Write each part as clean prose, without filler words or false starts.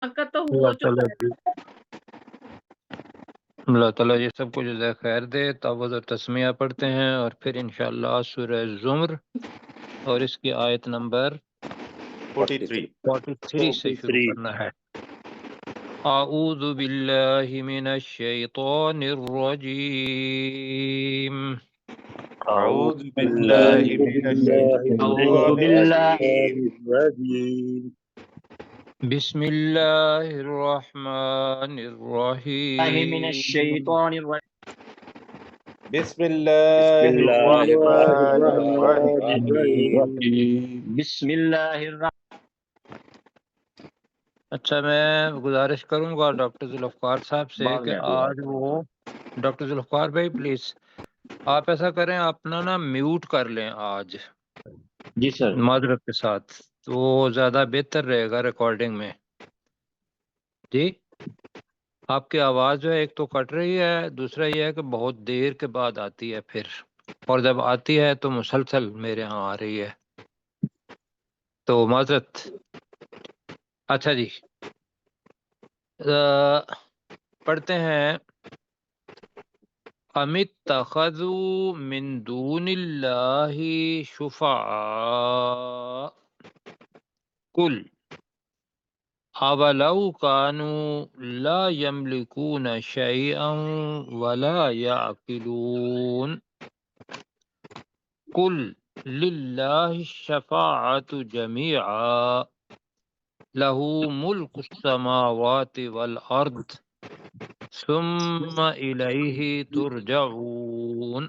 کا تو ہو اللہ چکا ہے۔ تعالیٰ یہ سب کو جزائے خیر دے۔ تعوذ و تسمیہ پڑھتے ہیں اور پھر انشاءاللہ سورہ زمر اور اس کی آیت نمبر 43 سے شروع کرنا ہے۔ اعوذ باللہ من الشیطان الرجیم۔ اعوذ باللہ من أعوذ الشیطان بالله الرجیم بسم اللہ الرحمن من الرحیم۔ الشيطان الرجيم. بسم اللہ بسم الله الرحمن الرحمن الرحیم۔ بسم الله الرحمن. اچھا، میں گزارش کروں گا ڈاکٹر ذوالفقار صاحب سے بعد کہ میں آج وہ ڈاکٹر ذوالفقار بھائی پلیز آپ ایسا کریں، اپنا نا میوٹ کر لیں آج جی سر. معذرت کے ساتھ، تو وہ زیادہ بہتر رہے گا ریکارڈنگ میں۔ جی آپ کی آواز جو ہے ایک تو کٹ رہی ہے، دوسرا یہ ہے کہ بہت دیر کے بعد آتی ہے پھر، اور جب آتی ہے تو مسلسل میرے ہاں آ رہی ہے، تو معذرت۔ اچھا جی، پڑھتے ہیں ام اتخذوا من دون اللہ شفعاء قل اولو كانوا لا يملكون شيئا ولا يعقلون قل لله الشفاعة جميعا له ملك السماوات والأرض ثم إليه ترجعون۔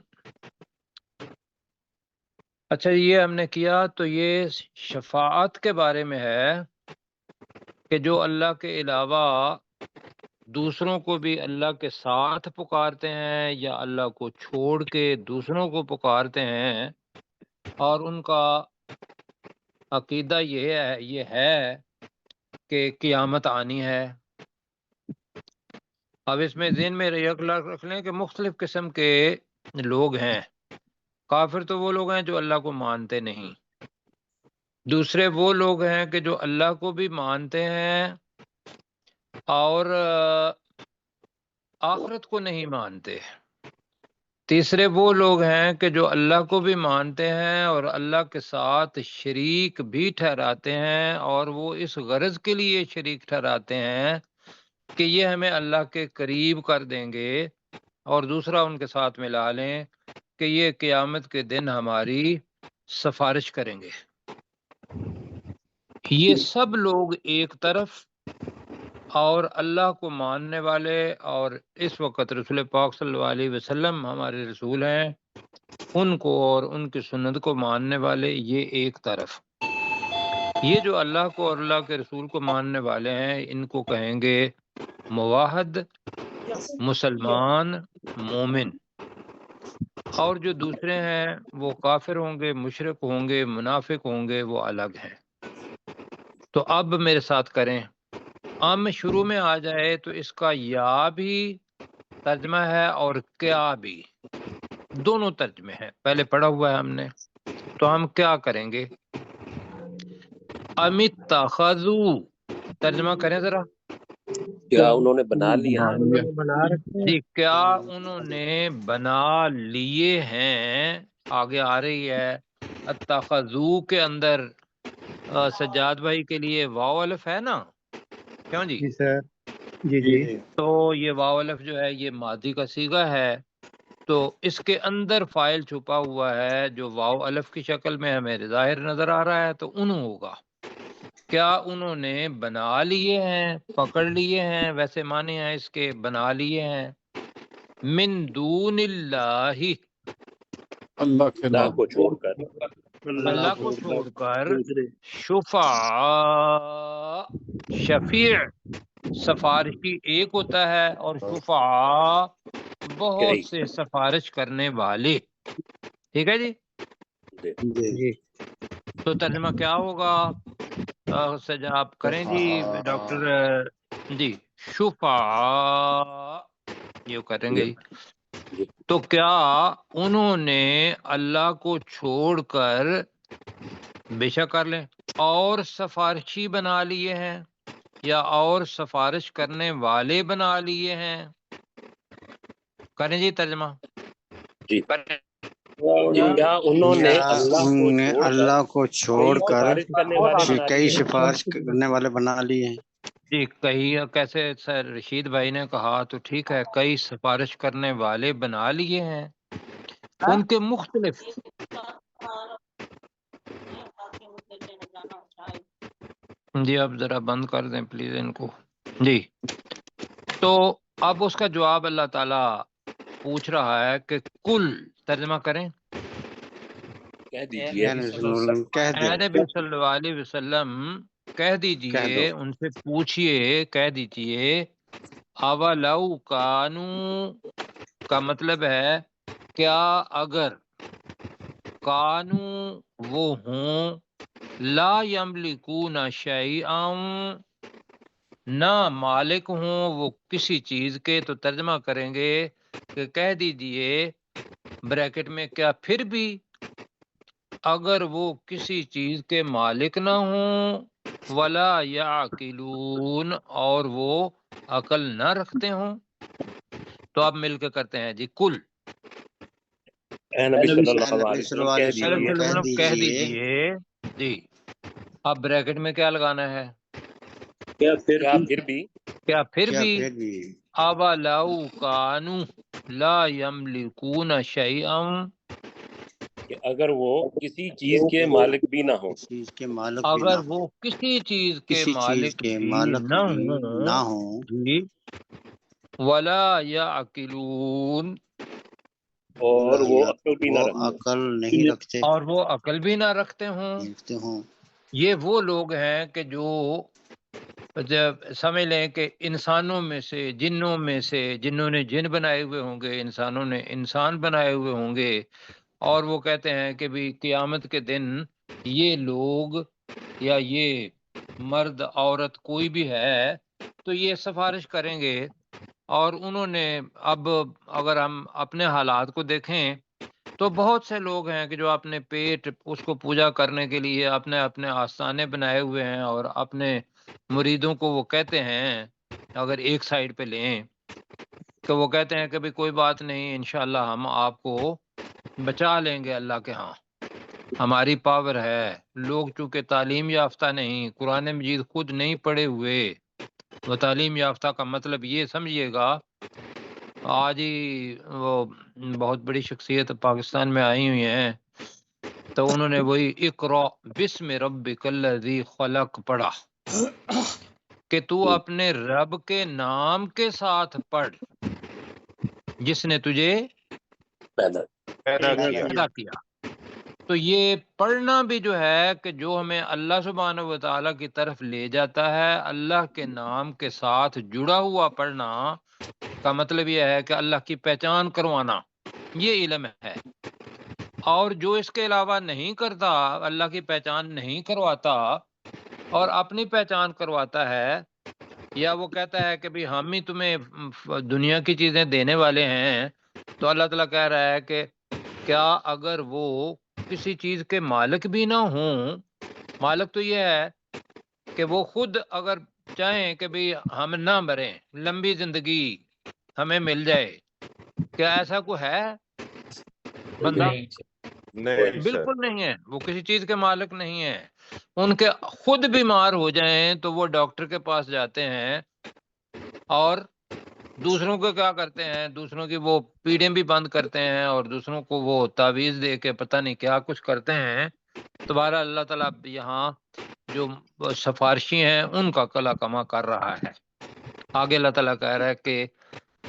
اچھا یہ ہم نے کیا تو یہ شفاعت کے بارے میں ہے کہ جو اللہ کے علاوہ دوسروں کو بھی اللہ کے ساتھ پکارتے ہیں یا اللہ کو چھوڑ کے دوسروں کو پکارتے ہیں، اور ان کا عقیدہ یہ ہے کہ قیامت آنی ہے۔ اب اس میں ذہن میں رکھ لیں کہ مختلف قسم کے لوگ ہیں۔ کافر تو وہ لوگ ہیں جو اللہ کو مانتے نہیں، دوسرے وہ لوگ ہیں کہ جو اللہ کو بھی مانتے ہیں اور آخرت کو نہیں مانتے، تیسرے وہ لوگ ہیں کہ جو اللہ کو بھی مانتے ہیں اور اللہ کے ساتھ شریک بھی ٹھہراتے ہیں، اور وہ اس غرض کے لیے شریک ٹھہراتے ہیں کہ یہ ہمیں اللہ کے قریب کر دیں گے، اور دوسرا ان کے ساتھ ملا لیں کہ یہ قیامت کے دن ہماری سفارش کریں گے۔ یہ سب لوگ ایک طرف، اور اللہ کو ماننے والے اور اس وقت رسول پاک صلی اللہ علیہ وسلم ہمارے رسول ہیں، ان کو اور ان کی سنت کو ماننے والے یہ ایک طرف۔ یہ جو اللہ کو اور اللہ کے رسول کو ماننے والے ہیں ان کو کہیں گے موحد، مسلمان، مومن، اور جو دوسرے ہیں وہ کافر ہوں گے، مشرک ہوں گے، منافق ہوں گے، وہ الگ ہیں۔ تو اب میرے ساتھ کریں، ام شروع میں آ جائے تو اس کا یا بھی ترجمہ ہے اور کیا بھی، دونوں ترجمے ہیں، پہلے پڑھا ہوا ہے ہم نے، تو ہم کیا کریں گے؟ ام اتخذوا، ترجمہ کریں ذرا۔ کیا انہوں نے بنا لیا؟ جی، کیا انہوں نے بنا لیے ہیں، آگے آ رہی ہے۔ اتخذو کے اندر سجاد بھائی کے لیے واو الف ہے نا، کیوں جی؟ جی سر، جی تو یہ واو الف جو ہے یہ ماضی کا صیغہ ہے، تو اس کے اندر فاعل چھپا ہوا ہے جو واو الف کی شکل میں ہمیں ظاہر نظر آ رہا ہے، تو انہوں ہوگا۔ کیا انہوں نے بنا لیے ہیں، پکڑ لیے ہیں، ویسے معنی ہیں اس کے بنا لیے ہیں، من دون اللہ، اللہ کے اللہ نام کو چھوڑ کر، اللہ کو چھوڑ کر، شفعاء، شفیع سفارشی ایک ہوتا ہے، اور شفعاء بہت کئی سے سفارش کرنے والے، ٹھیک ہے جی؟ جی تو ترجمہ کیا ہوگا؟ سجا آپ کریں جی ڈاکٹر جی، شفعاء یہ کریں گے جی۔ جی تو کیا انہوں نے اللہ کو چھوڑ کر، بے شک کر لیں، اور سفارشی بنا لیے ہیں؟ یا اور سفارش کرنے والے بنا لیے ہیں؟ کریں جی ترجمہ. جی کیا انہوں نے اللہ کو چھوڑ کر سفارش کرنے والے بنا کئی لیے ہیں؟ سفارش کرنے والے بنا لیے ہیں. جی کئی کیسے سر رشید بھائی نے کہا تو ٹھیک ہے، کئی سفارش کرنے والے بنا لیے ہیں، ان کے مختلف. جی اب ذرا بند کر دیں پلیز ان کو. جی تو اب اس کا جواب اللہ تعالیٰ پوچھ رہا ہے کہ کل ترجمہ کریں. کہہ دیجئے کہہ دو. اے نبی صلی اللہ علیہ وسلم کہہ دیجئے، ان سے پوچھئے، کہہ دیجئے اولو کانو کا مطلب ہے کیا اگر کانو وہ ہوں لا یملکون شیئا نہ مالک ہوں وہ کسی چیز کے، تو ترجمہ کریں گے کہ کہہ دیجئے بریکٹ میں کیا پھر بھی اگر وہ کسی چیز کے مالک نہ ہوں ولا یعقلون اور وہ عقل نہ رکھتے ہوں. تو آپ مل کے کرتے ہیں جی کل. اے نبی صلی اللہ علیہ وسلم کہہ دیجئے جی. اب بریکٹ میں کیا لگانا ہے؟ کیا پھر بھی اولو کانو لا یملکون شیئا کہ اگر وہ کسی چیز کے مالک بھی نہ ہوں، چیز کے مالک بھی اگر نہ وہ کسی چیز کے کسی چیز مالک کے بھی مالک نہ بھی نہ ہوں ہوں جی ولا یعقلون اور وہ عقل بھی نہ وہ رکھتے، عقل نہیں رکھتے اور وہ عقل بھی نہ رکھتے ہوں. رکھتے ہوں. یہ وہ لوگ ہیں کہ جو جب سمجھ لیں کہ انسانوں میں سے، جنوں میں سے، جنہوں نے جن بنائے ہوئے ہوں گے، انسانوں نے انسان بنائے ہوئے ہوں گے، اور وہ کہتے ہیں کہ بھی قیامت کے دن یہ لوگ یا یہ مرد عورت کوئی بھی ہے تو یہ سفارش کریں گے. اور انہوں نے اب اگر ہم اپنے حالات کو دیکھیں تو بہت سے لوگ ہیں کہ جو اپنے پیٹ اس کو پوجا کرنے کے لیے اپنے اپنے آستانے بنائے ہوئے ہیں، اور اپنے مریدوں کو وہ کہتے ہیں، اگر ایک سائڈ پہ لیں کہ وہ کہتے ہیں کہ بھی کوئی بات نہیں، انشاءاللہ ہم آپ کو بچا لیں گے اللہ کے ہاں، ہماری پاور ہے. لوگ چونکہ تعلیم یافتہ نہیں، قرآن مجید خود نہیں پڑھے ہوئے. وہ تعلیم یافتہ کا مطلب یہ سمجھیے گا، آج ہی وہ بہت بڑی شخصیت پاکستان میں آئی ہوئی ہیں تو انہوں نے وہی اقرا بسم ربک الذی خلق پڑھا کہ تو اپنے رب کے نام کے ساتھ پڑھ جس نے تجھے پیدا کیا. تو یہ پڑھنا بھی جو ہے کہ جو ہمیں اللہ سبحانہ و تعالیٰ کی طرف لے جاتا ہے، اللہ کے نام کے ساتھ جڑا ہوا پڑھنا کا مطلب یہ ہے کہ اللہ کی پہچان کروانا، یہ علم ہے. اور جو اس کے علاوہ نہیں کرتا، اللہ کی پہچان نہیں کرواتا اور اپنی پہچان کرواتا ہے، یا وہ کہتا ہے کہ بھی ہم ہی تمہیں دنیا کی چیزیں دینے والے ہیں، تو اللہ تعالیٰ کہہ رہا ہے کہ کیا اگر وہ کسی چیز کے مالک بھی نہ ہوں، مالک تو یہ ہے کہ وہ خود اگر چاہیں کہ بھی ہم نہ مریں، لمبی زندگی ہمیں مل جائے، کیا ایسا کوئی ہے بندہ؟ بالکل نہیں ہے. وہ کسی چیز کے مالک نہیں ہے. ان کے خود بیمار ہو جائیں تو وہ ڈاکٹر کے پاس جاتے ہیں اور دوسروں کو کیا کرتے ہیں، دوسروں کی وہ پیڑیں بھی بند کرتے ہیں اور دوسروں کو وہ تعویذ دے کے پتہ نہیں کیا کچھ کرتے ہیں. دوبارہ اللہ تعالیٰ یہاں جو سفارشی ہیں ان کا کلا کما کر رہا ہے. آگے اللہ تعالیٰ کہہ رہا ہے کہ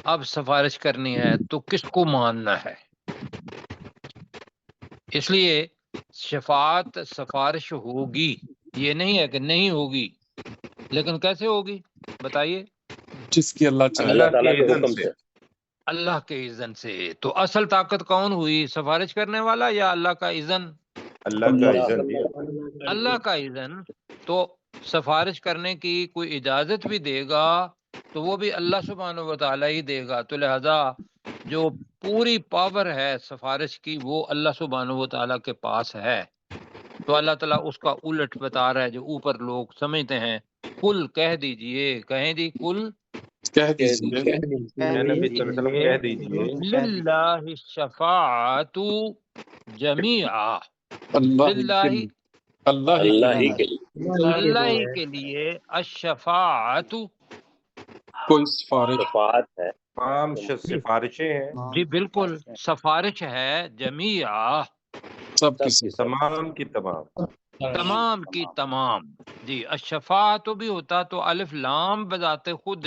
اب سفارش کرنی ہے تو کس کو ماننا ہے. اس لیے شفاعت سفارش ہوگی، یہ نہیں ہے کہ نہیں ہوگی، لیکن کیسے ہوگی بتائیے؟ جس کی اللہ چاہے، اللہ تعالیٰ کے حکم سے، اللہ کے اذن سے. تو اصل طاقت کون ہوئی، سفارش کرنے والا یا اللہ کا اذن؟ اللہ کا اذن. تو سفارش کرنے کی کوئی اجازت بھی دے گا تو وہ بھی اللہ سبحانہ و تعالیٰ ہی دے گا. تو لہذا جو پوری پاور ہے سفارش کی وہ اللہ سبحانہ و تعالیٰ کے پاس ہے. تو اللہ تعالیٰ اس کا الٹ بتا رہا ہے جو اوپر لوگ سمجھتے ہیں. کل کہہ دیجئے، کہیں جی کل کہہ دیجیے اے نبی صلی اللہ علیہ وسلم کہہ دیجئے للہ الشفاعت جمیعا، اللہ ہی للہ کے لیے، اللہ ہی اللہ ہی کے کے لیے لیے اللہ ہی کے لیے الشفاعت، کوئی سفارش شفاعت ہے، تمام سفارشیں ہیں، جی بالکل سفارش ہے، جمیعا سب کی سب کی تمام کی تمام. تمام کی تمام. جی الشفاعت بھی ہوتا تو الف لام بذات خود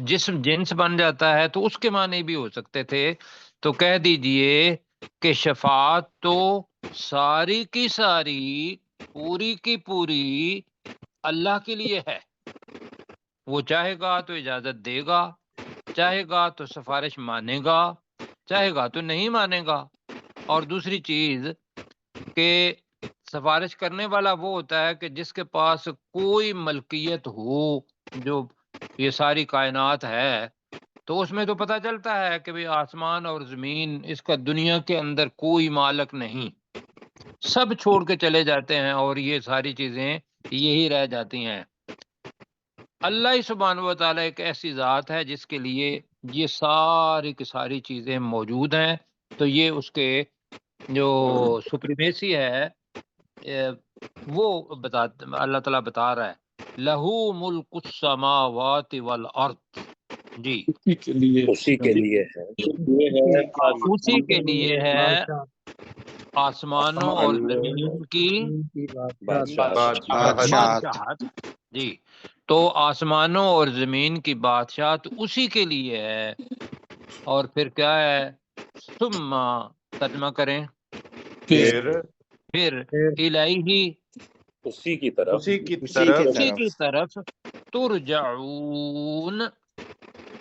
جسم جنس بن جاتا ہے تو اس کے معنی بھی ہو سکتے تھے. تو کہہ دیجئے کہ شفاعت تو ساری کی ساری، پوری کی پوری اللہ کے لیے ہے. وہ چاہے گا تو اجازت دے گا، چاہے گا تو سفارش مانے گا، چاہے گا تو نہیں مانے گا. اور دوسری چیز کہ سفارش کرنے والا وہ ہوتا ہے کہ جس کے پاس کوئی ملکیت ہو، جو یہ ساری کائنات ہے تو اس میں تو پتہ چلتا ہے کہ بھی آسمان اور زمین اس کا دنیا کے اندر کوئی مالک نہیں، سب چھوڑ کے چلے جاتے ہیں اور یہ ساری چیزیں یہی رہ جاتی ہیں. اللہ سبحانہ و تعالیٰ ایک ایسی ذات ہے جس کے لیے یہ ساری کی ساری چیزیں موجود ہیں. تو یہ اس کے جو سپریمیسی ہے وہ اللہ تعالیٰ بتا رہا ہے لہو ملک السماوات والارض. جی اسی کے لیے اسی کے لیے ہے، اسی کے لیے ہے آسمانوں اور زمین کی بادشاہ بادشاہت. جی تو آسمانوں اور زمین کی بادشاہت اسی کے لیے ہے. اور پھر کیا ہے، ثم ترجمہ کریں، پھر پھر الہی اسی کی طرف اسی کی اسی طرف کی اسی کی طرف ترجعون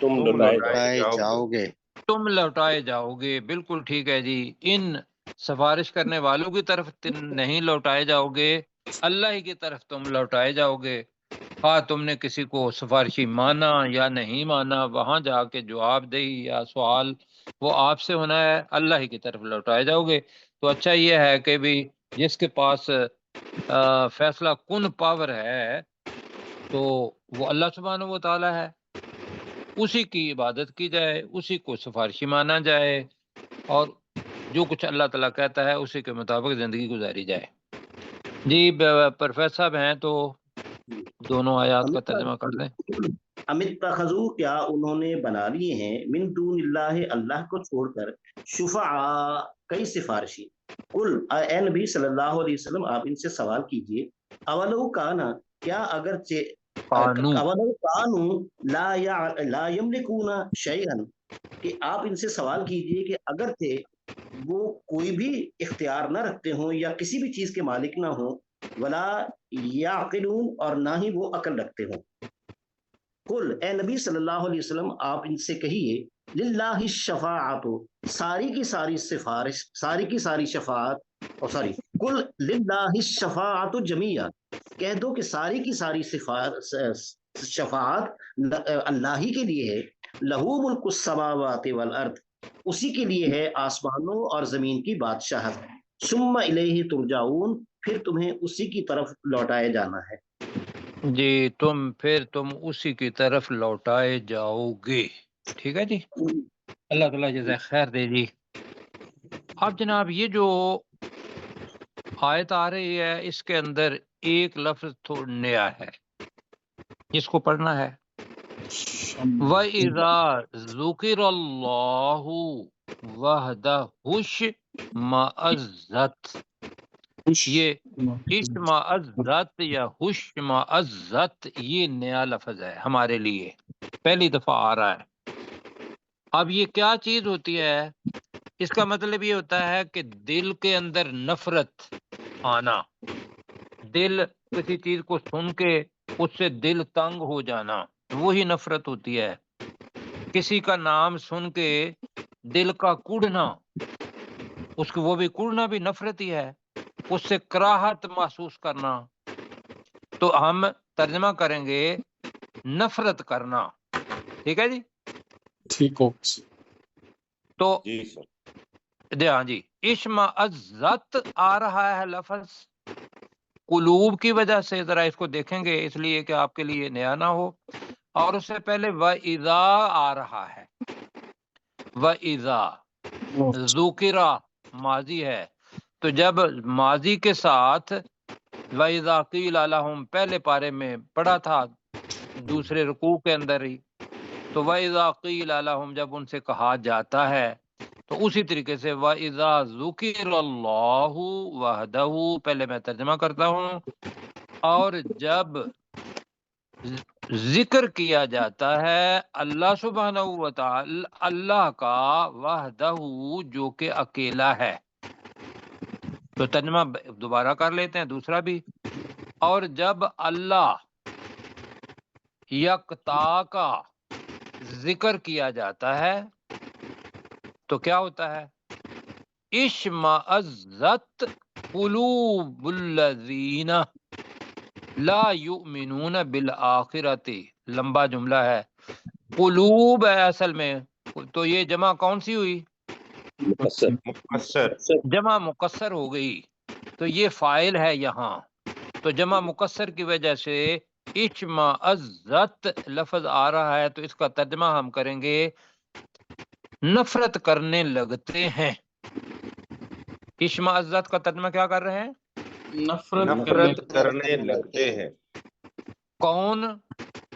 تم تم لوٹائے لوٹائے جاؤ لوٹائے جاؤ گے. تم لوٹائے جاؤ گے. بالکل ٹھیک ہے جی. ان سفارش کرنے والوں کی طرف نہیں لوٹائے جاؤ گے، اللہ ہی کی طرف تم لوٹائے جاؤ گے. ہاں تم نے کسی کو سفارشی مانا یا نہیں مانا، وہاں جا کے جواب دہی یا سوال وہ آپ سے ہونا ہے، اللہ ہی کی طرف لوٹائے جاؤ گے. تو اچھا یہ ہے کہ بھی جس کے پاس فیصلہ کن پاور ہے تو وہ اللہ سبحانہ و تعالی ہے، اسی کی عبادت کی جائے، اسی کو سفارشی مانا جائے اور جو کچھ اللہ تعالیٰ کہتا ہے اسی کے مطابق زندگی گزاری جائے. جی پروفیسر صاحب ہیں تو دونوں آیات کا ترجمہ کر دیں. امت تخذو، کیا انہوں نے بنا لیے ہیں، من دون اللہ، اللہ کو چھوڑ کر، شفعاء، کئی سفارشی. قل، اے نبی صلی اللہ علیہ وسلم آپ ان سے سوال کیجئے، اولو کانا، کیا اولو کانو لا یملکون شیئا، کہ آپ ان سے سوال کیجئے کہ اگر تھے وہ کوئی بھی اختیار نہ رکھتے ہوں یا کسی بھی چیز کے مالک نہ ہوں، ولا یعقلون، اور نہ ہی وہ عقل رکھتے ہوں. قل، اے نبی صلی اللہ علیہ وسلم آپ ان سے کہیے، للہ الشفاعت، ساری کی ساری سفارش، ساری کی ساری شفاعت، قل للہ الشفاعت جمیعا، کہہ دو کہ ساری کی ساری شفاعت اللہ ہی کے لیے ہے. لہو ملک السماوات والارض، اسی کے لیے ہے آسمانوں اور زمین کی بادشاہت. ثم الیہ ترجعون، پھر تمہیں اسی کی طرف لوٹائے جانا ہے. جی پھر تم اسی کی طرف لوٹائے جاؤ گے. ٹھیک ہے جی، اللہ تعالیٰ جزائے خیر دے جی. اب جناب یہ جو آیت آ رہی ہے اس کے اندر ایک لفظ تھوڑا نیا ہے، جس کو پڑھنا ہے. وَإِذَا ذُكِرَ اللَّهُ وَحْدَهُ اشْمَأَزَّتْ، یہ اشمعزت یا حشمعزت یہ نیا لفظ ہے ہمارے لیے، پہلی دفعہ آ رہا ہے. اب یہ کیا چیز ہوتی ہے؟ اس کا مطلب یہ ہوتا ہے کہ دل کے اندر نفرت آنا، دل کسی چیز کو سن کے اس سے دل تنگ ہو جانا، وہی نفرت ہوتی ہے. کسی کا نام سن کے دل کا کڑنا، اس کو وہ بھی کڑنا بھی نفرت ہی ہے، اس سے کراہت محسوس کرنا. تو ہم ترجمہ کریں گے نفرت کرنا. ٹھیک ہے جی، ٹھیک ہو. تو جی سر، ہاں جی اشمعزت آ رہا ہے لفظ، قلوب کی وجہ سے ذرا اس کو دیکھیں گے، اس لیے کہ آپ کے لیے نیا نہ ہو، اور اس سے پہلے وَإِذَا آ رہا ہے، وَإِذَا ذُکِرَ ماضی ہے، تو جب ماضی کے ساتھ وَإِذَا قِيلَ لَهُمْ پہلے پارے میں پڑھا تھا دوسرے رکوع کے اندر ہی، تو وَإِذَا قِيلَ لَهُمْ جب ان سے کہا جاتا ہے، تو اسی طریقے سے وَإِذَا ذُكِرَ اللَّهُ وَحْدَهُ، پہلے میں ترجمہ کرتا ہوں، اور جب ذکر کیا جاتا ہے اللہ سبحانہ و تعالی اللہ کا وحدہ جو کہ اکیلا ہے، تو ترجمہ دوبارہ کر لیتے ہیں دوسرا بھی، اور جب اللہ یکتا کا ذکر کیا جاتا ہے تو کیا ہوتا ہے؟ اشمئزت قلوب الذین لا یؤمنون بالآخرۃ، لمبا جملہ ہے، قلوب ہے اصل میں، تو یہ جمع کون سی ہوئی؟ مقصر مقصر جمع مقصر ہو گئی، تو یہ فاعل ہے یہاں، تو جمع مقصر کی وجہ سے اشمئزت لفظ آ رہا ہے، تو اس کا ترجمہ ہم کریں گے نفرت کرنے لگتے ہیں۔ اشمئزت کا ترجمہ کیا کر رہے ہیں؟ نفرت کرنے لگتے ہیں۔ کون؟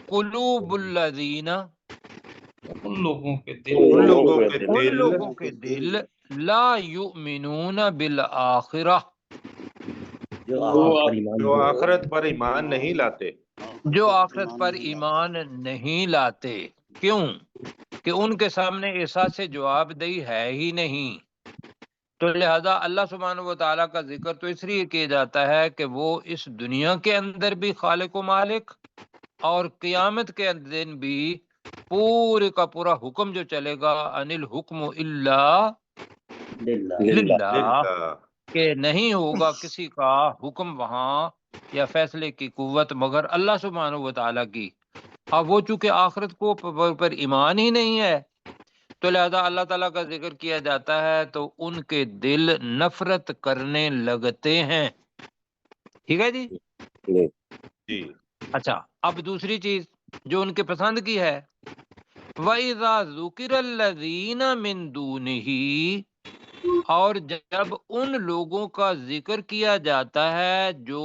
قلوب الذین، ان لوگوں کے ان لوگوں کے ان دل لوگوں کے دل لا یؤمنون بالآخرہ، جو آخرت پر ایمان نہیں لاتے، جو آخرت پر ایمان نہیں لاتے، کیوں کہ ان کے سامنے احساس جواب دہی ہے ہی نہیں، تو لہذا اللہ سبحانہ و تعالیٰ کا ذکر تو اس لیے کیا جاتا ہے کہ وہ اس دنیا کے اندر بھی خالق و مالک، اور قیامت کے دن بھی پورے کا پورا حکم جو چلے گا ان الحکم الا للہ، کہ نہیں ہوگا کسی کا حکم وہاں یا فیصلے کی قوت مگر اللہ سبحانہ و تعالیٰ کی۔ اب وہ چونکہ آخرت کو پر ایمان ہی نہیں ہے، تو لہذا اللہ تعالیٰ کا ذکر کیا جاتا ہے تو ان کے دل نفرت کرنے لگتے ہیں۔ ٹھیک ہے جی؟ جی اچھا، اب دوسری چیز جو ان کے پسند کی ہے، وَإِذَا ذُكِرَ الَّذِينَ مِن دُونِهِ، اور جب ان لوگوں کا ذکر کیا جاتا ہے جو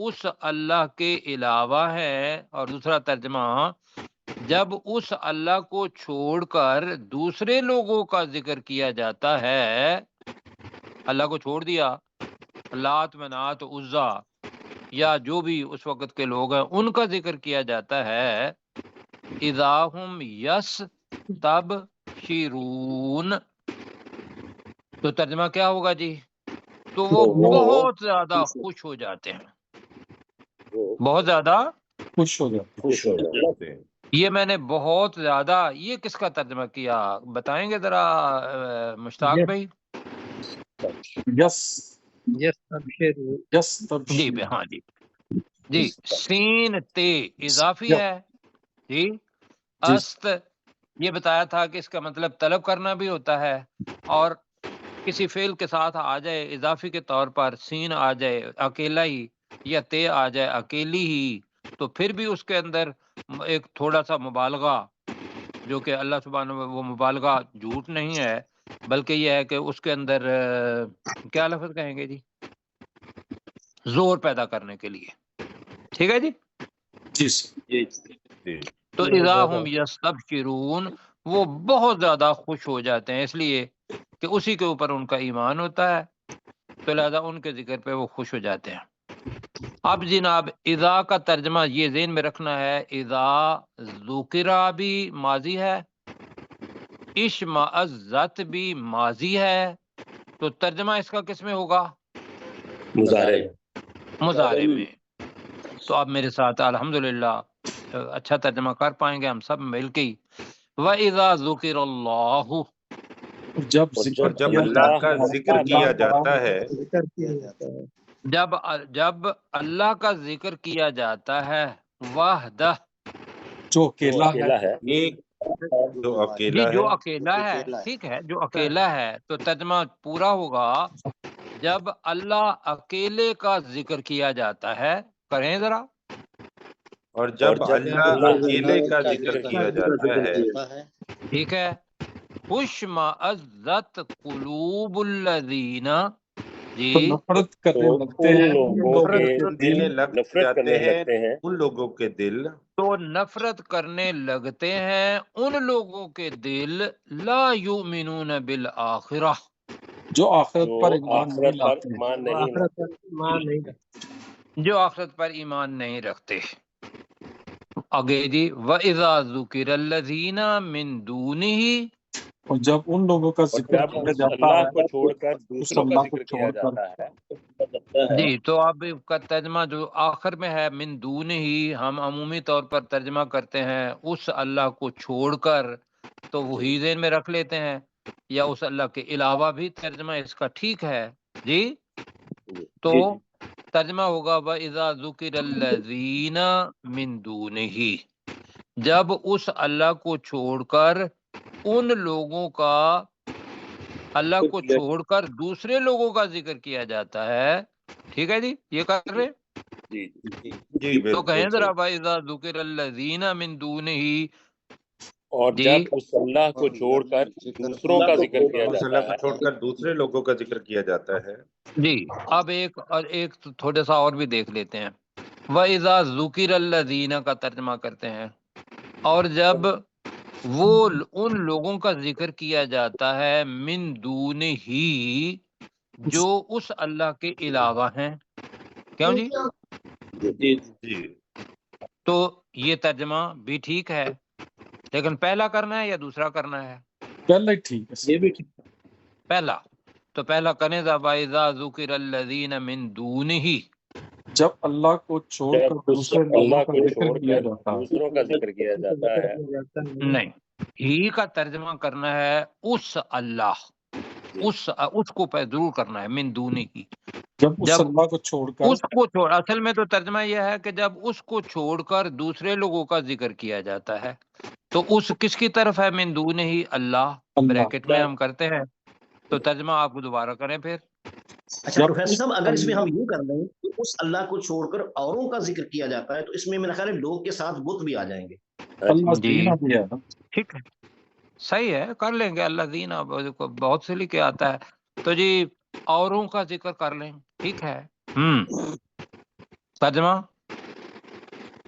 اس اللہ کے علاوہ ہے، اور دوسرا ترجمہ جب اس اللہ کو چھوڑ کر دوسرے لوگوں کا ذکر کیا جاتا ہے، اللہ کو چھوڑ دیا، لات منات عزا یا جو بھی اس وقت کے لوگ ہیں ان کا ذکر کیا جاتا ہے، اذا ہم یستبشرون، تو ترجمہ کیا ہوگا جی؟ تو وہ بہت زیادہ خوش ہو جاتے ہیں، بہت زیادہ خوش ہو جاتے ہیں۔ یہ میں نے بہت زیادہ، یہ کس کا ترجمہ کیا بتائیں گے ذرا مشتاق بھائی؟ یس جی ہاں جی جی، سین تے اضافی ہے جی، است یہ بتایا تھا کہ اس کا مطلب طلب کرنا بھی ہوتا ہے، اور کسی فعل کے ساتھ آ جائے اضافی کے طور پر، سین آ جائے اکیلا ہی یا تے آ جائے اکیلی ہی، تو پھر بھی اس کے اندر ایک تھوڑا سا مبالغہ، جو کہ اللہ سبحانہ وہ مبالغہ جھوٹ نہیں ہے بلکہ یہ ہے کہ اس کے اندر کیا لفظ کہیں گے جی، زور پیدا کرنے کے لیے۔ ٹھیک ہے جی؟ جی تو اذا ہم یستبشرون، وہ بہت زیادہ خوش ہو جاتے ہیں، اس لیے کہ اسی کے اوپر ان کا ایمان ہوتا ہے، تو لہذا ان کے ذکر پہ وہ خوش ہو جاتے ہیں۔ اب جناب اذا کا ترجمہ یہ ذہن میں رکھنا ہے، اذا ذکرہ بھی ماضی ہے، اشمئزت بھی ماضی ہے، تو ترجمہ اس کا کس میں ہوگا؟ مضارع میں۔ تو آپ میرے ساتھ الحمدللہ اچھا ترجمہ کر پائیں گے ہم سب مل کے ہی۔ وَإِذَا ذُكِرَ اللَّهُ، جب اللہ کا ذکر کیا جاتا ہے، جب اللہ کا ذکر کیا جاتا ہے، وحدہ، جو اکیلا ہے، ایک جو جی اکیلا جو ہے، اکیلا ہے، ٹھیک ہے، جو اکیلا ہے، تو ترجمہ پورا ہوگا جب اللہ اکیلے کا ذکر کیا جاتا ہے، کریں ذرا، اور جب اللہ اکیلے کا ذکر کیا جاتا ہے، ٹھیک ہے، اشمئزت قلوب الذین، جی تو نفرت کرنے تو لگتے ان ہیں لوگوں کے نفرت دل کرنے لگ نفرت جاتے کرنے ہیں لگتے ہیں ان لوگوں کے دل، تو نفرت کرنے لگتے ہیں ان لوگوں کے دل، لا یؤمنون بالآخرہ، جو آخرت جو پر ایمان نہیں آخرت پر لاتے ہیں۔ ایمان نہیں لاتے۔ جو آخرت پر ایمان نہیں رکھتے۔ آگے جی، وَإِذَا ذُكِرَ الَّذِينَ مِن دُونِهِ، اور جب ان لوگوں کا اور ذکر جب کیا اس جاتا اللہ ہے، کو چھوڑ کر اس دوسروں کا اللہ کو ذکر چھوڑ کیا کر، جاتا ہے، جی تو اب کا ترجمہ جو آخر میں ہے من دون ہی، ہم عمومی طور پر ترجمہ کرتے ہیں اس اللہ کو چھوڑ کر، تو وہی ذہن میں رکھ لیتے ہیں، یا اس اللہ کے علاوہ بھی ترجمہ اس کا ٹھیک ہے جی۔ تو ترجمہ ہوگا وَإِذَا ذُكِرَ الَّذِينَ مِن دُونِهِ، جب اس اللہ کو چھوڑ کر ان لوگوں کا، اللہ کو چھوڑ کر دوسرے لوگوں کا ذکر کیا جاتا ہے، ٹھیک ہے جی، یہ کر رہے جی جی تو بالکل کہیں ذرا صحیح۔ وَإِذَا ذُكِرَ الَّذِينَ مِن دُونِهِ، اور جی جب اس اللہ کو چھوڑ کر دوسروں کا ذکر کیا اس جاتا اللہ کو ہے، چھوڑ کر دوسرے لوگوں کا ذکر کیا جاتا ہے، جی۔ اب ایک تھوڑا سا اور بھی دیکھ لیتے ہیں، وَإِذَا ذُكِرَ الَّذِينَ کا ترجمہ کرتے ہیں، اور جب وہ ان لوگوں کا ذکر کیا جاتا ہے من دون ہی، جو اس اللہ کے علاوہ ہیں، کیوں جی؟ جی تو یہ ترجمہ بھی ٹھیک ہے، لیکن پہلا کرنا ہے یا دوسرا کرنا ہے؟ پہلے ٹھیک ہے، پہلا، تو پہلا کریں ذا وَإِذَا ذُكِرَ الَّذِينَ مِن دُونِهِ، جب اللہ کو چھوڑ کر جب اس دوسرے لوگوں اللہ کا کو ذکر چھوڑ کیا کر جاتا ہے۔ دوسروں کا ذکر کیا جاتا ہے، نہیں، ہی کا ترجمہ کرنا ہے اس اللہ، اس کو ضرور کرنا ہے من دونی ہی، جب اس جب اللہ کو چھوڑ کر، اس کو چھوڑ، اصل میں تو ترجمہ یہ ہے کہ جب اس کو چھوڑ کر دوسرے لوگوں کا ذکر کیا جاتا ہے، تو اس کس کی طرف ہے؟ من دون ہی، اللہ، اللہ بریکٹ میں ہم کرتے ہیں، تو ترجمہ آپ کو دوبارہ کریں پھر۔ اچھا جب پروفیسر اس صاحب، اگر اس میں ہم اللہ یوں کر لیں کہ اس اللہ کو چھوڑ کر اوروں کا ذکر کیا جاتا ہے، تو اس میں میرا خیال ہے لوگ کے ساتھ بت بھی آ جائیں گے۔ اللہ جی زینہ بھی ہے نا، ٹھیک ہے، صحیح ہے، کر لیں گے، اللہ دینا بہت سے لکھ کے آتا ہے، تو جی اوروں کا ذکر کر لیں، ٹھیک ہے۔ ترجمہ،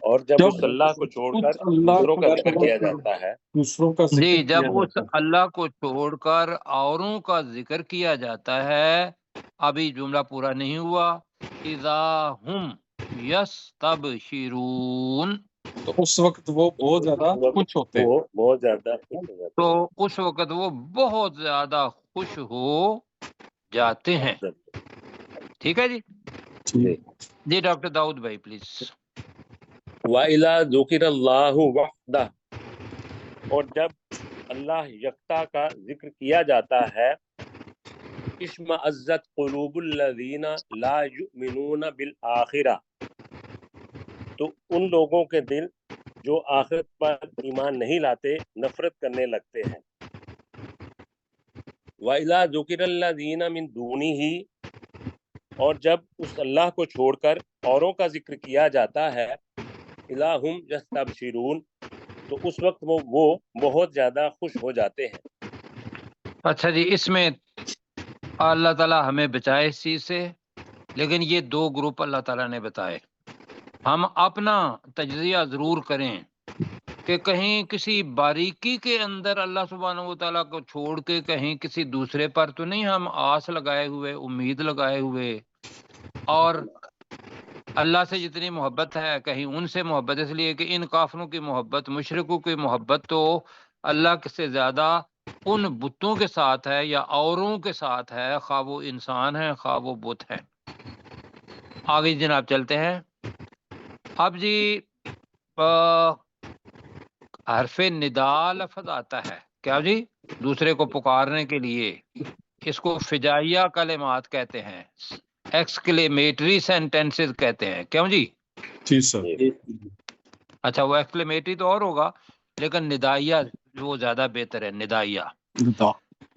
اور جب جب اس اللہ کو چھوڑ اس کر اللہ دوسروں کو کا ذکر چھوڑ کیا کر جاتا ہے، دوسروں کا ذکر جی کیا جب اس جاتا ہے، اللہ کو چھوڑ کر اوروں کا ذکر کیا جاتا ہے، ابھی جملہ پورا نہیں ہوا، اذا ہم یستبشرون، تو اس وقت وہ بہت زیادہ خوش ہوتے ہیں۔ وہ بہت زیادہ خوش ہو جاتے تو ہیں۔ اس وقت وہ بہت زیادہ خوش ہو جاتے ہیں، ٹھیک ہے جی۔ جی۔ جی ڈاکٹر داؤد بھائی پلیز۔ وَإِذَا ذُكِرَ اللَّهُ وَحْدَهُ، اور جب اللہ یکتا کا ذکر کیا جاتا ہے، اشمئزت قلوب الذین لا یؤمنون بالآخرہ، تو ان لوگوں کے دل جو آخرت پر ایمان نہیں لاتے نفرت کرنے لگتے ہیں۔ وَإِذَا ذُكِرَ الَّذِينَ مِن دُونِهِ، اور جب اس اللہ کو چھوڑ کر اوروں کا ذکر کیا جاتا ہے، اِذَا هُمْ يَسْتَبْشِرُونَ، تو اس وقت وہ بہت زیادہ خوش ہو جاتے ہیں۔ اچھا جی، اس میں اللہ تعالیٰ ہمیں بچائے اس چیز سے، لیکن یہ دو گروپ اللہ تعالیٰ نے بتائے، ہم اپنا تجزیہ ضرور کریں کہ کہیں کسی باریکی کے اندر اللہ سبحانہ و تعالیٰ کو چھوڑ کے کہیں کسی دوسرے پر تو نہیں ہم آس لگائے ہوئے، امید لگائے ہوئے، اور اللہ سے جتنی محبت ہے کہیں ان سے محبت، اس لیے کہ ان کافروں کی محبت، مشرکوں کی محبت تو اللہ سے زیادہ ان بتوں کے ساتھ ہے یا اوروں کے ساتھ ہے، خواہ وہ انسان ہیں خواہ وہ بت ہیں۔ آگے جناب چلتے ہیں۔ اب جی حرف ندا لفظ آتا ہے، کیا جی؟ دوسرے کو پکارنے کے لیے، اس کو فجائیہ کلمات کہتے ہیں، ایکسکلیمیٹری سینٹینسز کہتے ہیں، کیوں جی؟ جی سر، اچھا وہ ایکسکلیمیٹری تو اور ہوگا، لیکن ندائیہ وہ زیادہ بہتر ہے، ندائیہ۔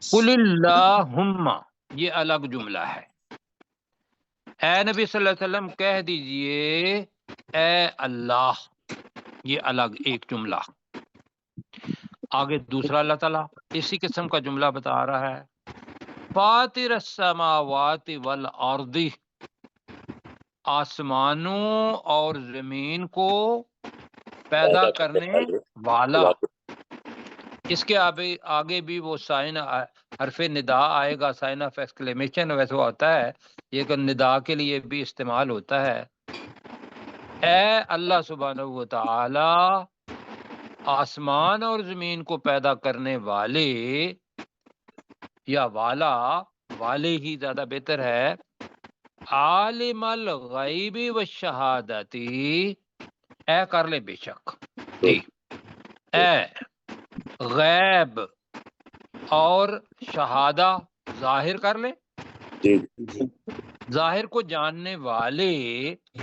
قل اللہم، یہ الگ جملہ ہے، اے نبی صلی اللہ علیہ وسلم کہہ دیجئے اے اللہ، یہ الگ ایک جملہ۔ آگے دوسرا اللہ تعالیٰ اسی قسم کا جملہ بتا رہا ہے، فاطر السماوات والارض، آسمانوں اور زمین کو پیدا کرنے والا۔ اس کے آگے بھی وہ سائن حرف ندا آئے گا، سائن آف ایکسکلیمیشن ویسے ہوتا ہے، یہ کہ ندا کے لیے بھی استعمال ہوتا ہے۔ اے اللہ سبحانہ و تعالی، آسمان اور زمین کو پیدا کرنے والے، یا والا، والے ہی زیادہ بہتر ہے، عالم الغیب والشہادتی، اے کر لے بے شک، جی، اے غیب اور شہادہ ظاہر کر لے، جی ظاہر کو جاننے والے،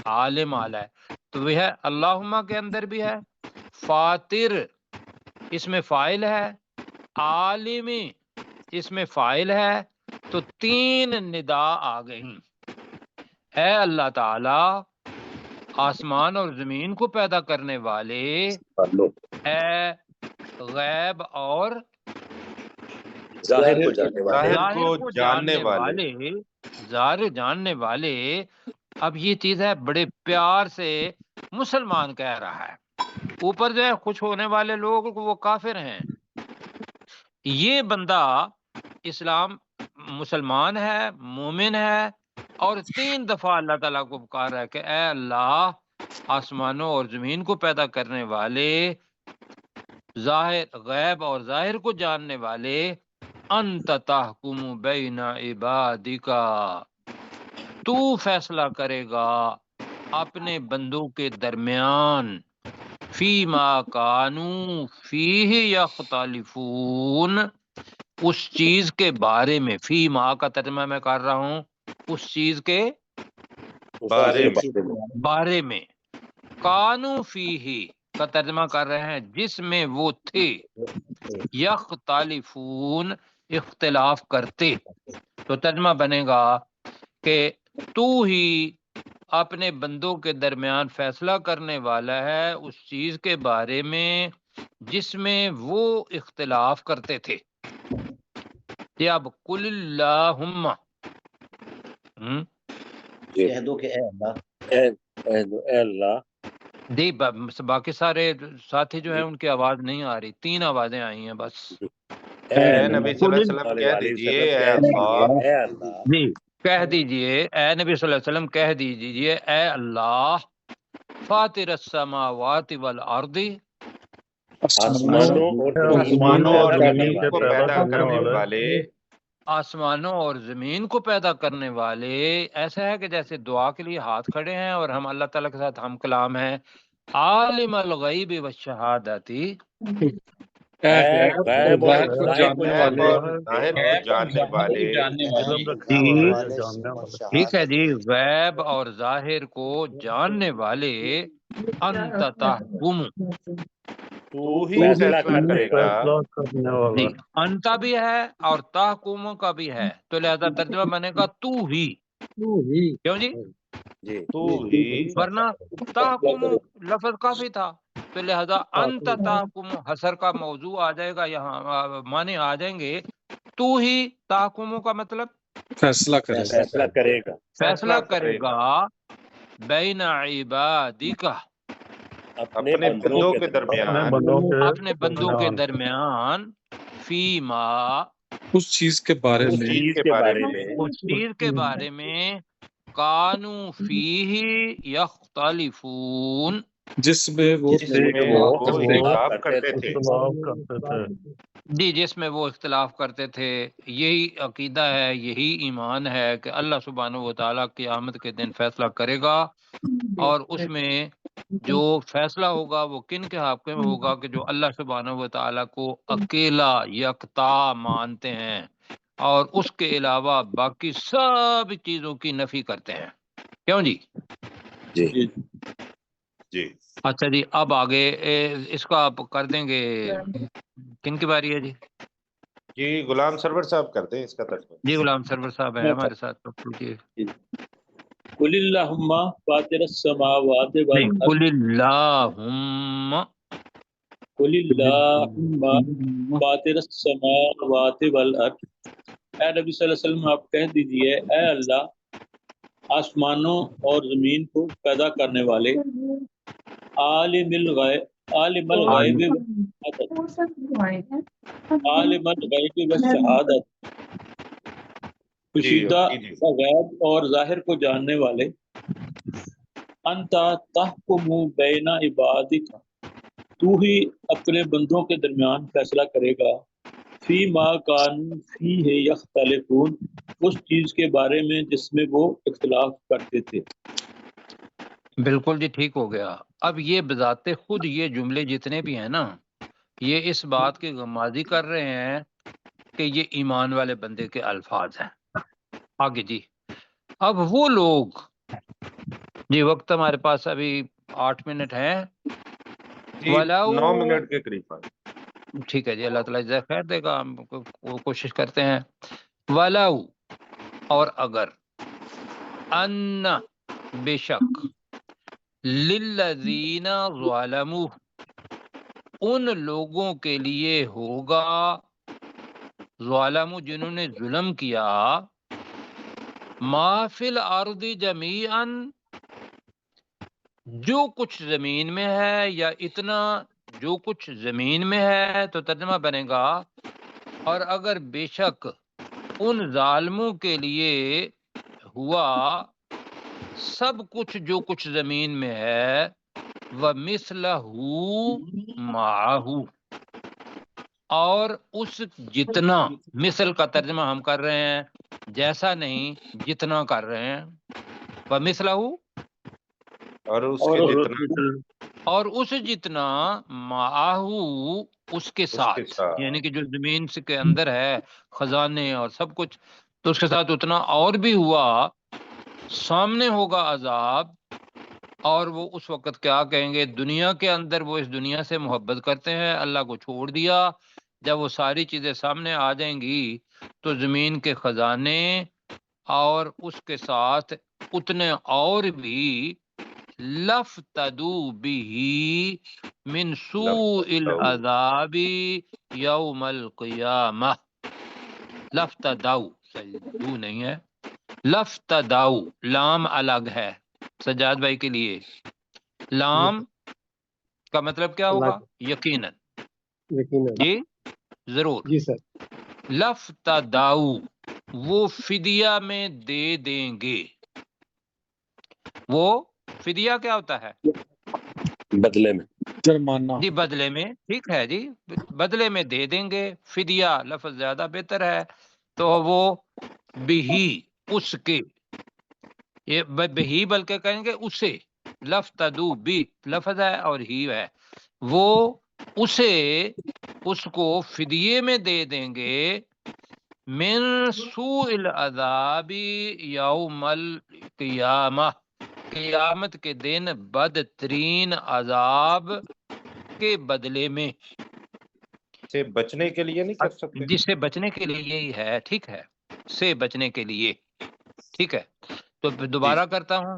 عالم اعلی ہے تو وہ ہے اللہم کے اندر بھی ہے، فاطر اس میں فاعل ہے، عالم اس میں فاعل ہے، تو تین ندا آ گئی۔ اے اللہ تعالی، آسمان اور زمین کو پیدا کرنے والے، اے غیب اور ظاہر کو جاننے والے، ظاہر کو جاننے والے، ظاہر جاننے والے۔ اب یہ چیز ہے بڑے پیار سے مسلمان کہہ رہا ہے، اوپر جو ہے خوش ہونے والے لوگ وہ کافر ہیں۔ یہ بندہ اسلام مسلمان ہے، مومن ہے، اور تین دفعہ اللہ تعالیٰ کو پکار رہا ہے کہ اے اللہ، آسمانوں اور زمین کو پیدا کرنے والے، ظاہر غیب اور ظاہر کو جاننے والے، انت تحکم بین عبادک، تو فیصلہ کرے گا اپنے بندوں کے درمیان، فیما کانوا فیہ یختلفون، اس چیز کے بارے میں، فیما کا ترجمہ میں کر رہا ہوں، اس چیز کے بارے میں، کانوا فیہ کا ترجمہ کر رہے ہیں جس میں وہ تھے، یختلفون اختلاف کرتے، تو ترجمہ بنے گا کہ تو ہی اپنے بندوں کے درمیان فیصلہ کرنے والا ہے اس چیز کے بارے میں جس میں وہ اختلاف کرتے تھے۔ یہ اب قل اللہم، کہہ دو کہ اے اللہ، اے اللہ، دی باقی سارے ساتھی جو ہیں ان کی آواز نہیں آ رہی، تین آوازیں آئی ہیں بس۔ اے نبی صلی اللہ علیہ وسلم کہہ دیجئے اے اللہ، اے اللہ، جی کہہ دیجئے اے نبی صلی اللہ علیہ وسلم کہہ دیجئے اے اللہ، فاطر السماوات والارض، آسمانوں اور زمین کو پیدا کرنے والے، آسمانوں اور زمین کو پیدا کرنے والے۔ ایسا ہے کہ جیسے دعا کے لیے ہاتھ کھڑے ہیں اور ہم اللہ تعالیٰ کے ساتھ ہم کلام ہیں، عالم الغیب والشہادتی، غیب اور ظاہر کو جاننے والے، ظاہر کو جاننے والے، ٹھیک ہے جی، غیب اور ظاہر کو جاننے والے، انت تحکم، تو ہی فیصلہ کرے گا، جی انتا بھی ہے اور تحکم کا بھی ہے، تو لہذا ترجمہ بنے گا تو ہی، کیوں جی؟ تو ہی، ورنہ تحکم لفظ کافی تھا، تو لہذا انت تحکم حسر کا موضوع آ جائے گا، یہاں معنی آ جائیں گے، تو ہی تحکم کا مطلب فیصلہ کرے گا، فیصلہ کرے گا، فیصلہ کرے گا، بین عبادک، اپنے بندوں کے درمیان، اپنے بندوں کے درمیان، فیما اس چیز کے بارے اس میں چیز کے بارے میں اس چیز کے بارے میں، کانو فیہ یختلفون، جس میں وہ اختلاف کرتے تھے، جی جس میں وہ اختلاف کرتے تھے۔ یہی عقیدہ ہے، یہی ایمان ہے کہ اللہ سبحانہ و تعالیٰ قیامت کے دن فیصلہ کرے گا، اور اس میں جو فیصلہ ہوگا وہ کن کے حق میں ہوگا کہ جو اللہ سبحانہ و تعالیٰ کو اکیلا یکتا مانتے ہیں اور اس کے علاوہ باقی سب چیزوں کی نفی کرتے ہیں، کیوں جی؟ جی اچھا جی، اب آگے اس کا آپ کر دیں گے، کن کی باری ہے جی؟ جی غلام سرور صاحب کرتے ہیں اس کا ترجمہ۔ جی غلام سرور صاحب ہیں ہمارے ساتھ، تو پوچھیے۔ قل اللہم فاطر السماوات نہیں، والارض قل اللہم قل اللہم فاطر السماوات والارض، اے نبی صلی اللہ علیہ وسلم آپ کہہ دیجئے اے اللہ آسمانوں اور زمین کو پیدا کرنے والے، عالم الغیب والشہادت، پوشیدہ غیب اور ظاہر کو جاننے والے، انت تحکم بین عبادک، تو ہی اپنے بندوں کے درمیان فیصلہ کرے گا، فی ما کانوا فیہ یختلفون، اس چیز کے بارے میں جس میں وہ اختلاف کرتے تھے۔ بالکل جی ٹھیک ہو گیا۔ اب یہ بذات خود یہ جملے جتنے بھی ہیں نا، یہ اس بات کی غمازی کر رہے ہیں کہ یہ ایمان والے بندے کے الفاظ ہیں۔ آگے جی، اب وہ لوگ، جی وقت ہمارے پاس ابھی 8 منٹ ہیں، جی 9 منٹ کے قریب ہے۔ ٹھیک ہے جی، اللہ تعالیٰ جزائے خیر دے گا، ہم کوشش کرتے ہیں۔ وَلَوْ، اور اگر، ان، بے شک، للذین ظلموا، ان لوگوں کے لیے ہوگا، ظلموا جنہوں نے ظلم کیا، ما فی الارض جمیعا، جو کچھ زمین میں ہے، یا اتنا جو کچھ زمین میں ہے، تو ترجمہ بنے گا، اور اگر بے شک ان ظالموں کے لیے ہوا سب کچھ جو کچھ زمین میں ہے، وَمِثْلَهُ مَعَهُ، اور اس جتنا، مثل کا ترجمہ ہم کر رہے ہیں جیسا نہیں، جتنا کر رہے ہیں، وَمِثْلَهُ، اور اس کے جتنا، اور اس جتنا، معاہو، اس کے ساتھ، یعنی کہ جو زمین کے اندر ہے خزانے اور سب کچھ، تو اس کے ساتھ اتنا اور بھی ہوا، سامنے ہوگا عذاب، اور وہ اس وقت کیا کہیں گے؟ دنیا کے اندر وہ اس دنیا سے محبت کرتے ہیں، اللہ کو چھوڑ دیا، جب وہ ساری چیزیں سامنے آ جائیں گی تو زمین کے خزانے اور اس کے ساتھ اتنے اور بھی، لفتدوا به من سوء العذاب یوم القیامہ، لفتدوا، دو نہیں ہے، لفتدوا، لام الگ ہے سجاد بھائی کے لیے، لام کا مطلب کیا ہوگا؟ یقیناً، جی ضرور، جی سر، لفتدوا، وہ فدیہ میں دے دیں گے، وہ فدیہ کیا ہوتا ہے؟ بدلے میں، جرمانہ، جی بدلے میں، ٹھیک ہے جی، بدلے میں دے دیں گے، فدیہ لفظ زیادہ بہتر ہے، تو وہ بہی، اس کے، یہ بہی بلکہ کہیں گے اسے، لفتدو بھی لفظ ہے اور ہی ہے، وہ اسے، اس کو فدیے میں دے دیں گے، من سوء العذاب یوم القیامہ، قیامت کے دن بدترین عذاب کے بدلے میں، سے بچنے کے لیے نہیں کر سکتے؟ جس سے بچنے کے لیے یہی ہے، ٹھیک ہے، سے بچنے کے لیے، ٹھیک ہے، تو دوبارہ کرتا ہوں،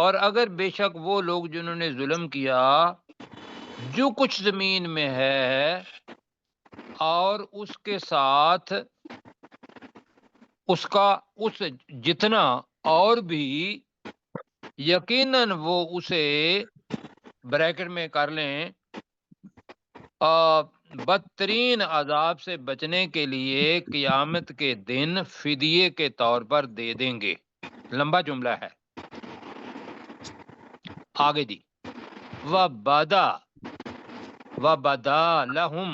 اور اگر بے شک وہ لوگ جنہوں نے ظلم کیا، جو کچھ زمین میں ہے اور اس کے ساتھ اس کا اس جتنا اور بھی، یقیناً وہ اسے بریکٹ میں کر لیں، بدترین عذاب سے بچنے کے لیے قیامت کے دن فدیے کے طور پر دے دیں گے۔ لمبا جملہ ہے، آگے جی، وَبَدَا لَهُمْ،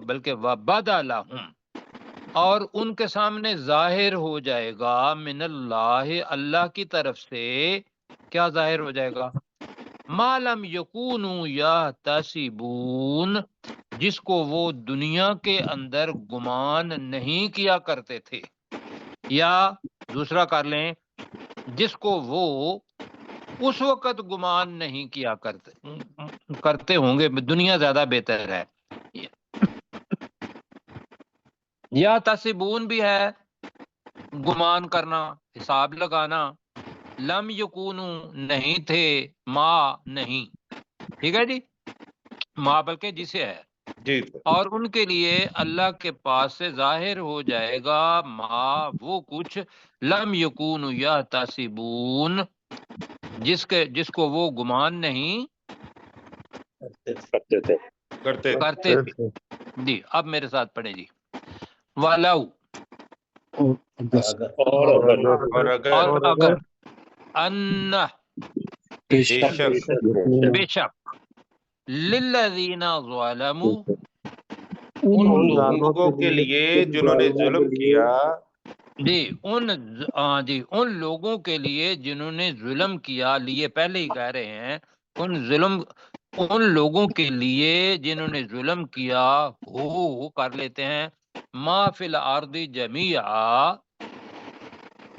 بلکہ وَبَدَا لَهُمْ، اور ان کے سامنے ظاہر ہو جائے گا، من اللہ، اللہ کی طرف سے، کیا ظاہر ہو جائے گا؟ ما لم یکونوا یحتسبون، جس کو وہ دنیا کے اندر گمان نہیں کیا کرتے تھے، یا دوسرا کر لیں، جس کو وہ اس وقت گمان نہیں کیا کرتے ہوں گے، دنیا زیادہ بہتر ہے، یا تسبون بھی ہے گمان کرنا، حساب لگانا، لم یکونو نہیں تھے، ما نہیں، ٹھیک ہے جی، ما بلکہ جسے ہے، جی اور ان کے لیے اللہ کے پاس سے ظاہر ہو جائے گا ما وہ کچھ لم یکون یحتسبون جس کو وہ گمان نہیں کرتے تھے۔ کرتے تھے۔ کرتے تھے۔ جی اب میرے ساتھ پڑھیں جی، وَلَوْ اور اگر اور اگر اور اگر ان بے شک بے شک للذین ظلموا ان لوگوں کے لیے جنہوں نے ظلم کیا، جی ان لوگوں کے لیے جنہوں نے ظلم کیا، لیے پہلے ہی کہہ رہے ہیں، ان لوگوں کے لیے جنہوں نے ظلم کیا ہو کر لیتے ہیں ما فی الارض جمیعا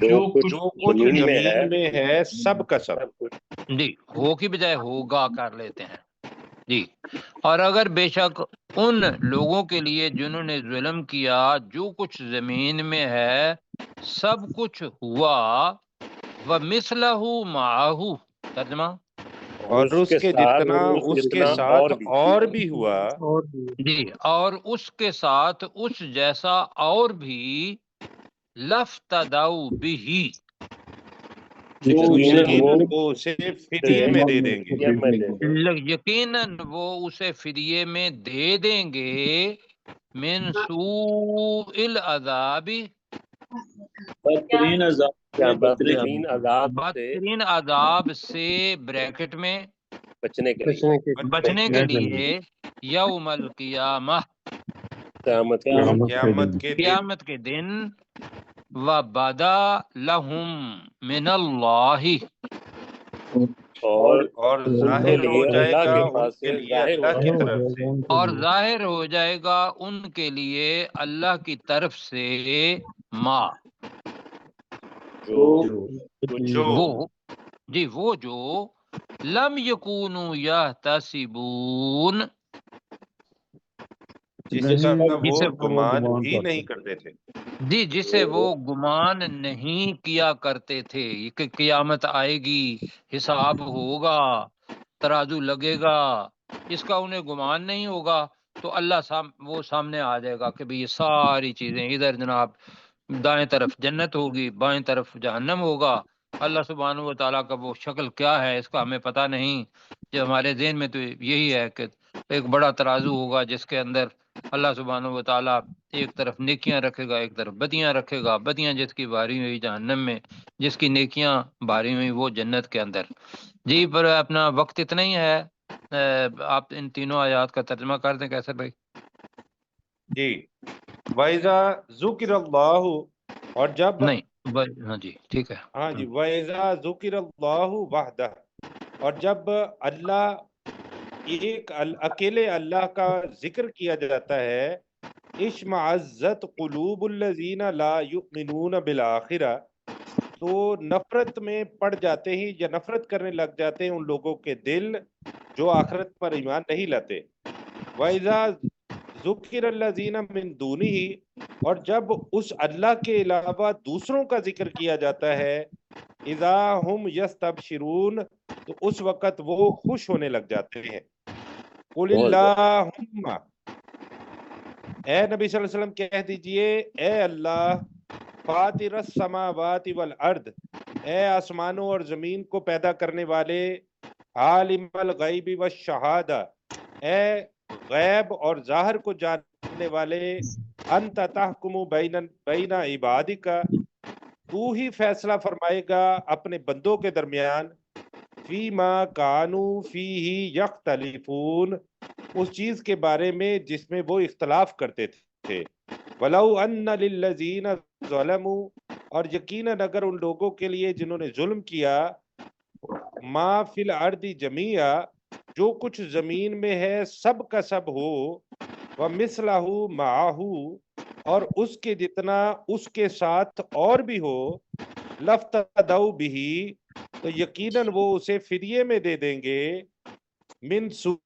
جو کچھ جو کچھ زمین میں ہے سب کا سب، سب کچھ جی ہو کی بجائے ہوگا کر لیتے ہیں جی، اور اگر بے شک ان لوگوں کے لیے جنہوں نے ظلم کیا جو کچھ زمین میں ہے سب کچھ ہوا، وَمِثْلَهُ مَعَهُ ترجمہ، اور اس کے جتنا اس کے ساتھ اور بھی ہوا، جی اور اس کے ساتھ اس جیسا اور بھی، لَفْتَدَوْا بِهِ یقیناً وہ اسے فدیے میں دے دیں گے، یقیناً وہ اسے فدیے میں دے دیں گے، من سوء العذاب بدترین عذاب کیا سے بچنے بدترین عذاب سے بدترین عذاب سے بریکٹ میں بچنے کے لیے، بچنے کے لیے، یوم القیامہ قیامت کے قیامت قیامت کے دن، وَبَدَا لَهُم مِّنَ اللَّهِ اور ظاہر ہو جائے اللہ گا کے ان پاس کے سے لیے ظاہر ہو اللہ کی جائے گا، طرف سے، اور ظاہر ہو جائے گا ان کے لیے اللہ کی طرف سے ما جو جو وہ جی وہ جو لم یکونوا یحتسبون جس کا وہ جسے گمان بھی نہیں کرتے تھے، جی جسے وہ گمان نہیں کیا کرتے تھے کہ قیامت آئے گی، حساب ہوگا، ترازو لگے گا، اس کا انہیں گمان نہیں ہوگا، تو اللہ وہ سامنے آ جائے گا کہ بھی یہ ساری چیزیں ادھر جناب دائیں طرف جنت ہوگی، بائیں طرف جہنم ہوگا، اللہ سبحانہ و تعالیٰ کا وہ شکل کیا ہے اس کا ہمیں پتہ نہیں، جو ہمارے ذہن میں تو یہی ہے کہ ایک بڑا ترازو ہوگا جس کے اندر اللہ سبحانہ و تعالیٰ ایک طرف نیکیاں رکھے گا، ایک طرف بدیاں رکھے گا، بدیاں جس کی بھاری ہوئی جہنم میں، جس کی نیکیاں بھاری ہوئی وہ جنت کے اندر۔ جی پر اپنا وقت اتنا ہی ہے، آپ ان تینوں آیات کا ترجمہ کر دیں کیسر بھائی؟ جی وَإِذَا ذُكِرَ اللَّهُ اور جب نہیں ہاں جی ٹھیک ہے، ہاں جی وَإِذَا ذُكِرَ اللَّهُ وَحْدَهُ اور جب اللہ ایک اکیلے اللہ کا ذکر کیا جاتا ہے، اشمعزت قلوب الذین لا یؤمنون بالآخرہ تو نفرت میں پڑ جاتے ہیں یا نفرت کرنے لگ جاتے ہیں ان لوگوں کے دل جو آخرت پر ایمان نہیں لاتے، وَإِذَا ذُكِرَ الَّذِينَ مِن دُونِهِ اور جب اس اللہ کے علاوہ دوسروں کا ذکر کیا جاتا ہے، اذا ہم یستبشرون تو اس وقت وہ خوش ہونے لگ جاتے ہیں، قل اللہم اے نبی صلی اللہ علیہ وسلم کہہ دیجئے اے اللہ فاطر السماوات والارض اے آسمانوں اور زمین کو پیدا کرنے والے، عالم الغیب والشہادہ اے غیب اور ظاہر کو جاننے والے، انت تحکم بین عبادک تو ہی فیصلہ فرمائے گا اپنے بندوں کے درمیان، فیما کانوا فیہ یختلفون اس چیز کے بارے میں جس میں وہ اختلاف کرتے تھے، وَلَوْ أَنَّ لِلَّذِينَ ظَلَمُوا اور یقیناً اگر ان لوگوں کے لیے جنہوں نے ظلم کیا، ما فی الارض جمیعا جو کچھ زمین میں ہے سب کا سب ہو، وَمِثْلَهُ مَعَهُ اور اس کے جتنا اس کے ساتھ اور بھی ہو، لَفْتَدَوْا بِهِ تو یقیناً وہ اسے فدیے میں دے دیں گے، من سوء